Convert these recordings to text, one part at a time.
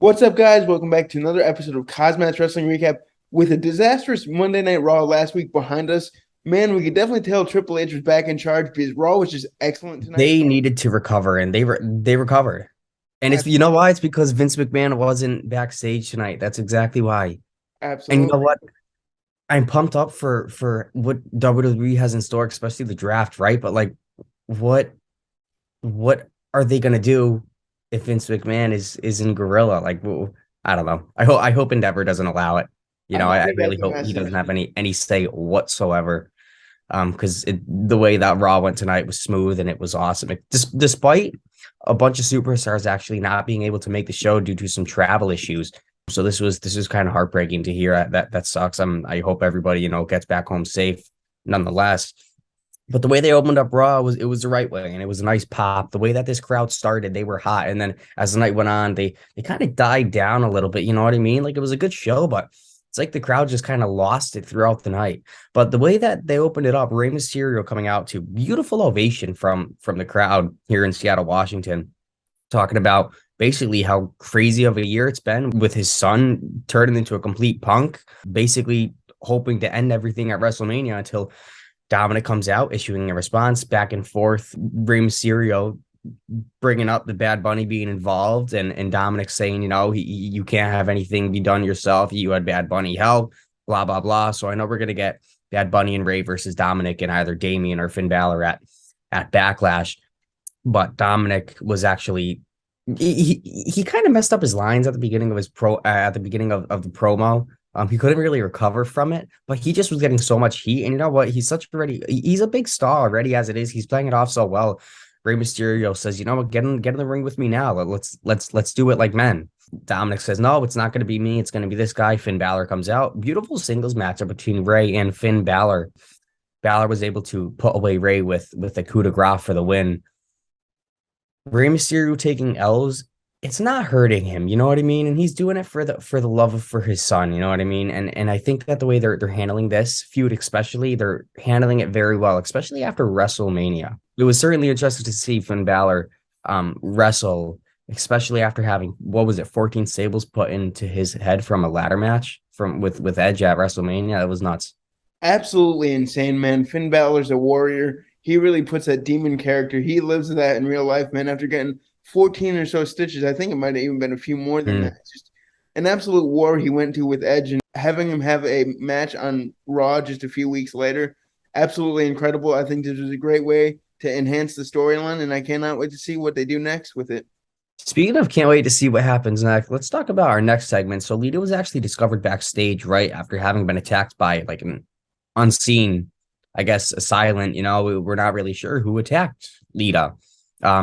What's up, guys? Welcome back to another episode of KozMatt's Wrestling Recap. With a disastrous Monday Night Raw last week behind us, man, we could definitely tell Triple H was back in charge because Raw was just excellent tonight. They needed to recover, and they recovered. And it's Ab- why it's because Vince McMahon wasn't backstage tonight. That's exactly why. And you know Absolutely. what? I'm pumped up for what WWE has in store, especially the draft, right? But like, what what are they gonna do if Vince McMahon is in Gorilla? Like, well, I don't know. I hope Endeavor doesn't allow it. I I think really that's a hope he doesn't message. have any say whatsoever. Because the way that Raw went tonight was smooth and it was awesome. Despite a bunch of superstars actually not being able to make the show due to some travel issues. So this was kind of heartbreaking to hear. That sucks. I hope everybody gets back home safe nonetheless. But the way they opened up Raw was the right way, and it was a nice pop. The way that this crowd started, they were hot, and then as the night went on, they kind of died down a little bit. You know what I mean? Like it was a good show, but it's like the crowd just kind of lost it throughout the night. But the way that they opened it up, Rey Mysterio coming out to beautiful ovation from the crowd here in Seattle, Washington, talking about basically how crazy of a year it's been with his son turning into a complete punk, basically hoping to end everything at WrestleMania until Dominic comes out, issuing a response back and forth. Rey Mysterio bringing up the Bad Bunny being involved, and Dominic saying, you can't have anything be done yourself. You had Bad Bunny help, blah, blah, blah. So I know we're going to get Bad Bunny and Ray versus Dominic and either Damian or Finn Balor at Backlash. But Dominic was actually he kind of messed up his lines at the beginning of his at the beginning of the promo. He couldn't really recover from it, but he just was getting so much heat. And you know what? He's a big star already as it is. He's playing it off so well. Rey Mysterio says, you know what, get in the ring with me now. Let's do it like men. Dominic says, no, it's not going to be me. It's going to be this guy. Finn Balor comes out. Beautiful singles matchup between Ray and Finn Balor. Balor was able to put away Ray with a coup de grace for the win. Rey Mysterio taking L's, it's not hurting him, you know what I mean? And he's doing it for the love of for his son, you know what I mean? And I think that the way they're handling this feud, especially, they're handling it very well, especially after WrestleMania. It was certainly interesting to see Finn Balor wrestle, especially after having what was it, 14 sables put into his head from a ladder match from with Edge at WrestleMania. It was nuts. Absolutely insane, man. Finn Balor's a warrior. He really puts that demon character. He lives that in real life, man. After getting 14 or so stitches, I think it might have even been a few more than that. Mm. It's just an absolute war he went to with Edge and having him have a match on Raw just a few weeks later. Absolutely incredible. I think this was a great way to enhance the storyline, and I cannot wait to see what they do next with it. Speaking of, can't wait to see what happens next. Let's talk about our next segment. So Lita was actually discovered backstage right after having been attacked by like an unseen, I guess, a silent. We're not really sure who attacked Lita.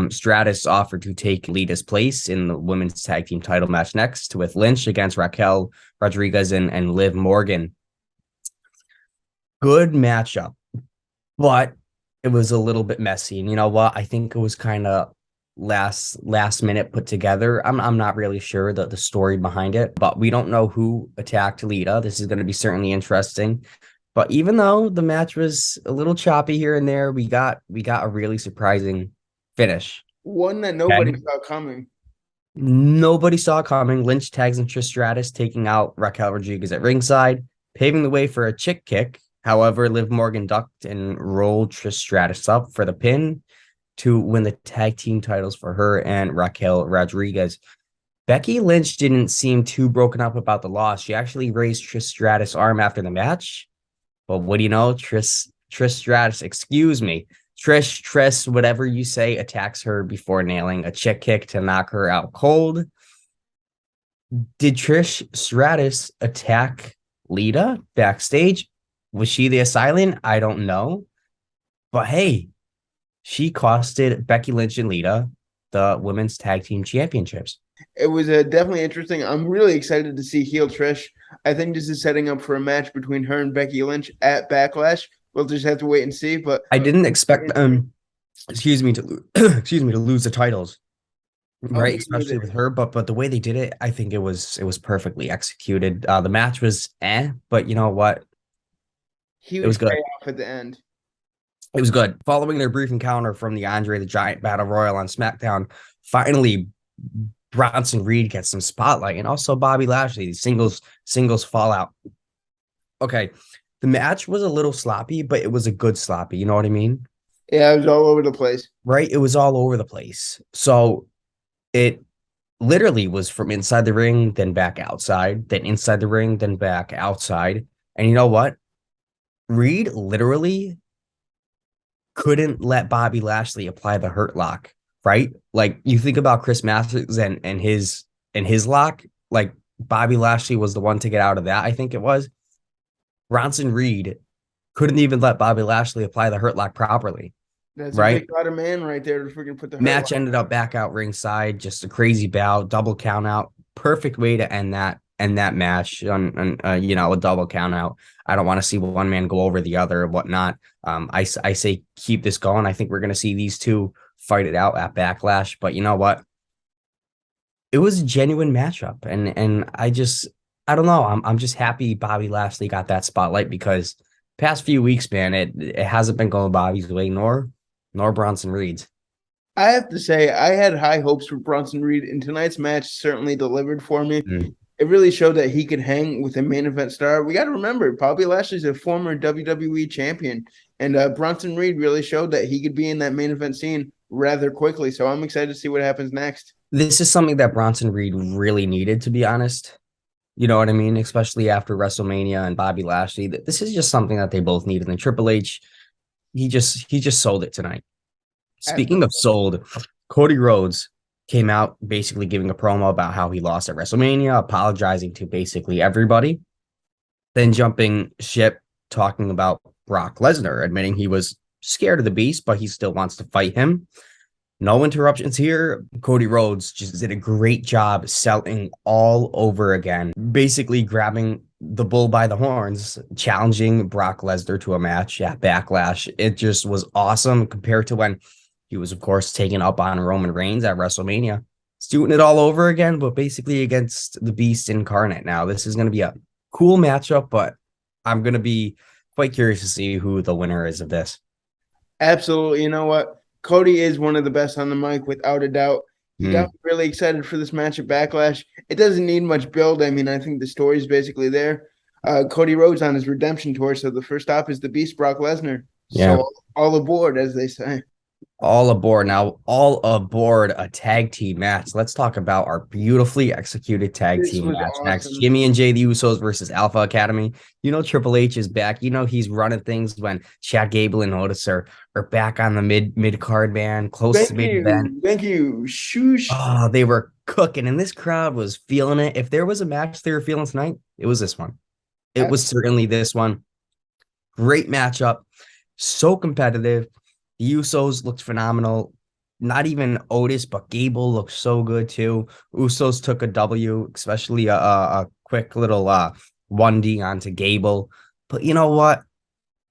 Stratus offered to take Lita's place in the women's tag team title match next with Lynch against Raquel Rodriguez and Liv Morgan. Good matchup, but it was a little bit messy. And you know what? I think it was kind of last minute put together. I'm not really sure the story behind it, but we don't know who attacked Lita. This is going to be certainly interesting. But even though the match was a little choppy here and there, we got a really surprising finish. One that Okay. nobody saw coming. Nobody saw it coming. Lynch tags in Trish Stratus, taking out Raquel Rodriguez at ringside, paving the way for a chick kick. However, Liv Morgan ducked and rolled Trish Stratus up for the pin to win the tag team titles for her and Raquel Rodriguez. Becky Lynch didn't seem too broken up about the loss. She actually raised Trish Stratus' arm after the match. But what do you know? Trish Stratus, excuse me. Trish, whatever you say, attacks her before nailing a chick kick to knock her out cold. Did Trish Stratus attack Lita backstage? Was she the assailant? I don't know. But hey, she costed Becky Lynch and Lita the women's tag team championships. It was definitely interesting. I'm really excited to see heel Trish. I think this is setting up for a match between her and Becky Lynch at Backlash. We'll just have to wait and see. But I didn't expect excuse me to excuse me to lose the titles, oh, right? me Especially with neither. her, but the way they did it, I think it was perfectly executed. The match was but you know what? It was Huge good. payoff at the end. It was good. Following their brief encounter from the Andre the Giant Battle Royal on SmackDown, finally Bronson Reed gets some spotlight, and also Bobby Lashley, singles fallout. Okay, the match was a little sloppy, but it was a good sloppy. You know what I mean? Yeah, it was all over the place. Right? It was all over the place. So it literally was from inside the ring, then back outside, then inside the ring, then back outside. And you know what? Reed literally couldn't let Bobby Lashley apply the hurt lock, right? Like you think about Chris Masters and his lock, like Bobby Lashley was the one to get out of that, I think it was. Bronson Reed couldn't even let Bobby Lashley apply the hurt lock properly, That's a right? big lot of man right there to freaking put the hurt Match lock. ended up back out ringside, just a crazy bout, double count out. Perfect way to end that match on a double count out. I don't want to see one man go over the other or whatnot. I say keep this going. I think we're going to see these two fight it out at Backlash. But you know what? It was a genuine matchup, and I don't know. I'm just happy Bobby Lashley got that spotlight because past few weeks, man, it hasn't been going Bobby's way nor Bronson Reed's. I have to say, I had high hopes for Bronson Reed, and tonight's match certainly delivered for me. Mm. It really showed that he could hang with a main event star. We got to remember, Bobby Lashley's a former WWE champion, and Bronson Reed really showed that he could be in that main event scene rather quickly. So I'm excited to see what happens next. This is something that Bronson Reed really needed, to be honest. You know what I mean? Especially after WrestleMania and Bobby Lashley. This is just something that they both needed. And Triple H, he just sold it tonight. Speaking of sold, Cody Rhodes came out basically giving a promo about how he lost at WrestleMania, apologizing to basically everybody, then jumping ship, talking about Brock Lesnar, admitting he was scared of the beast, but he still wants to fight him. No interruptions here. Cody Rhodes just did a great job selling all over again, basically grabbing the bull by the horns, challenging Brock Lesnar to a match at Backlash. It just was awesome compared to when he was, of course, taken up on Roman Reigns at WrestleMania. He's doing it all over again, but basically against the Beast incarnate now. This is going to be a cool matchup, but I'm going to be quite curious to see who the winner is of this. Absolutely. You know what? Cody is one of the best on the mic, without a doubt. He got me really excited for this match at Backlash. It doesn't need much build. I mean, I think the story is basically there. Cody Rhodes on his redemption tour, so the first stop is the Beast Brock Lesnar. Yeah. So all aboard, as they say. All aboard now, all aboard a tag team match. Let's talk about our beautifully executed tag This team was match next. awesome. Jimmy and Jay, the Usos versus Alpha Academy. You know, Triple H is back. You know, he's running things when Chad Gable and Otis are back on the mid card, man, close to main event. Thank you. Shoosh. Oh, they were cooking, and this crowd was feeling it. If there was a match they were feeling tonight, it was this one. It was certainly this one. Great matchup. So competitive. The Usos looked phenomenal. Not even Otis, but Gable looked so good too. Usos took a W, especially a quick little 1D onto Gable. But you know what?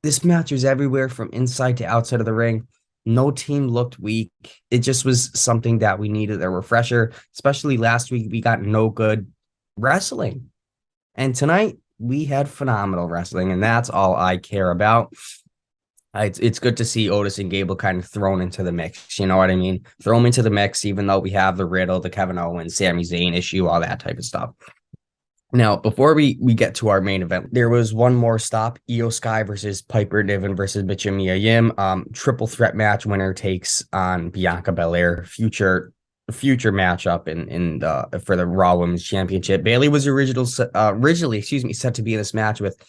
This match was everywhere from inside to outside of the ring. No team looked weak. It just was something that we needed a refresher, especially last week. We got no good wrestling. And tonight we had phenomenal wrestling, and that's all I care about. It's good to see Otis and Gable kind of thrown into the mix. You know what I mean? Throw them into the mix, even though we have the Riddle, the Kevin Owens, Sami Zayn issue, all that type of stuff. Now, before we get to our main event, there was one more stop: Io Sky versus Piper Niven versus Mitchum Mia Yim. Triple threat match. Winner takes on Bianca Belair. Future matchup for the Raw Women's Championship. Bayley was originally set to be in this match with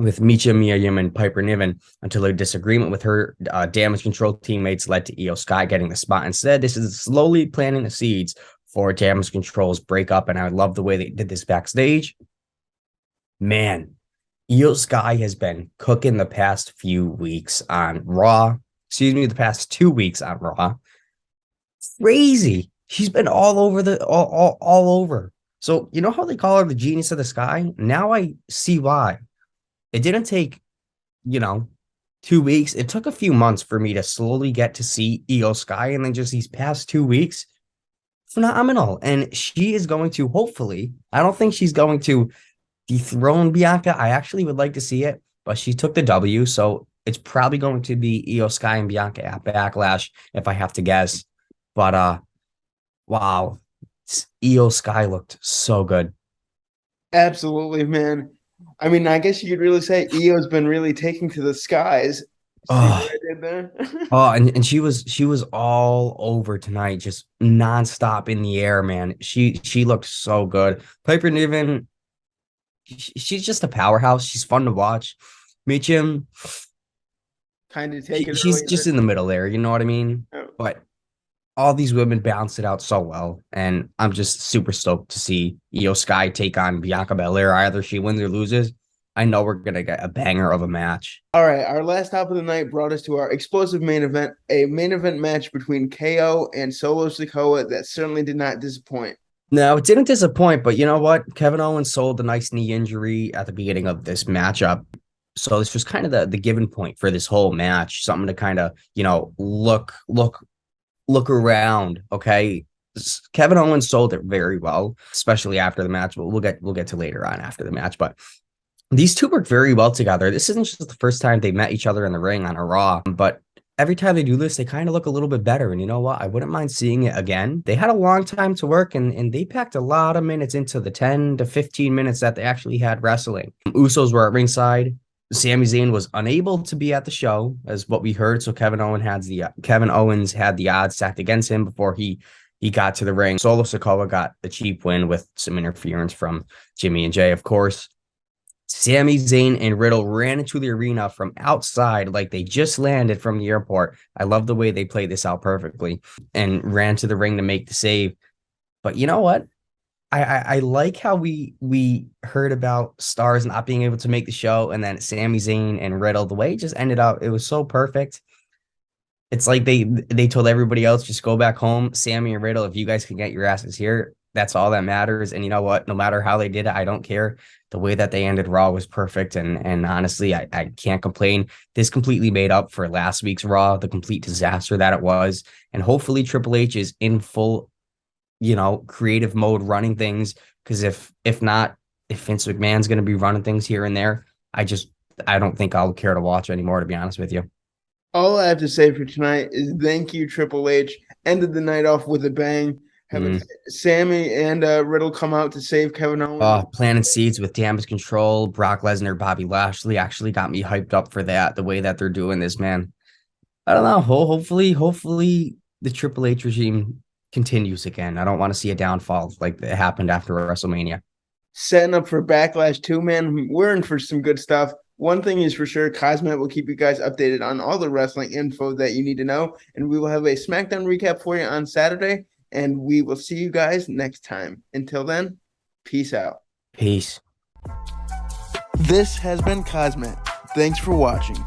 Mitchum Mia Yim and Piper Niven until a disagreement with her damage control teammates led to Io Sky getting the spot. Instead, this is slowly planting the seeds for damage control's breakup, and I love the way they did this backstage. Man, Io Sky has been cooking the past few weeks on Raw. The past 2 weeks on Raw. Crazy. She's been all over all over. So you know how they call her the genius of the sky? Now I see why. It didn't take, 2 weeks. It took a few months for me to slowly get to see Io Sky, and then just these past 2 weeks, phenomenal. And she is going to, hopefully, I don't think she's going to dethrone Bianca. I actually would like to see it, but she took the W, so it's probably going to be Io Sky and Bianca at Backlash, if I have to guess. But wow, Io Sky looked so good. Absolutely, man. I mean, I guess you could really say Io's been really taking to the skies. See what Oh, I did there? oh, and she was all over tonight, just nonstop in the air, man. She looked so good. Piper Niven, she's just a powerhouse. She's fun to watch. Meacham, Kind of take it she's early in just the in the middle there, you know what I mean? oh. But all these women balanced it out so well, and I'm just super stoked to see Io Sky take on Bianca Belair. Either she wins or loses. I know we're gonna get a banger of a match. All right, our last stop of the night brought us to our explosive main event, a main event match between KO and Solo Sikoa that certainly did not disappoint. No, it didn't disappoint, but you know what? Kevin Owens sold a nice knee injury at the beginning of this matchup. So this was kind of the given point for this whole match, something to kind of, look around. Okay. Kevin Owens sold it very well, especially after the match. But we'll get to later on after the match. But these two work very well together. This isn't just the first time they met each other in the ring on a Raw, but every time they do this, they kind of look a little bit better. And you know what? I wouldn't mind seeing it again. They had a long time to work, and they packed a lot of minutes into the 10 to 15 minutes that they actually had wrestling. Usos were at ringside. Sami Zayn was unable to be at the show, as what we heard. So Kevin Owens had the odds stacked against him before he got to the ring. Solo Sikoa got the cheap win with some interference from Jimmy and Jay, of course. Sami Zayn and Riddle ran into the arena from outside like they just landed from the airport. I love the way they played this out perfectly and ran to the ring to make the save. But you know what? I like how we heard about stars not being able to make the show, and then Sami Zayn and Riddle, the way it just ended up, it was so perfect. It's like they told everybody else, just go back home. Sammy and Riddle, if you guys can get your asses here, that's all that matters. And you know what? No matter how they did it, I don't care. The way that they ended Raw was perfect. And honestly, I can't complain. This completely made up for last week's Raw, the complete disaster that it was. And hopefully Triple H is in full, creative mode running things. Because if not, if Vince McMahon's going to be running things here and there, I don't think I'll care to watch anymore, to be honest with you. All I have to say for tonight is thank you, Triple H. Ended the night off with a bang. Having Sammy and Riddle come out to save Kevin Owens. Planting seeds with Damage Control, Brock Lesnar, Bobby Lashley actually got me hyped up for that. The way that they're doing this, man. I don't know. Hopefully the Triple H regime continues again. I don't want to see a downfall like it happened after WrestleMania. Setting up for Backlash 2, man. We're in for some good stuff. One thing is for sure, KozMatt will keep you guys updated on all the wrestling info that you need to know. And we will have a SmackDown recap for you on Saturday. And we will see you guys next time. Until then, peace out. Peace. This has been KozMatt. Thanks for watching.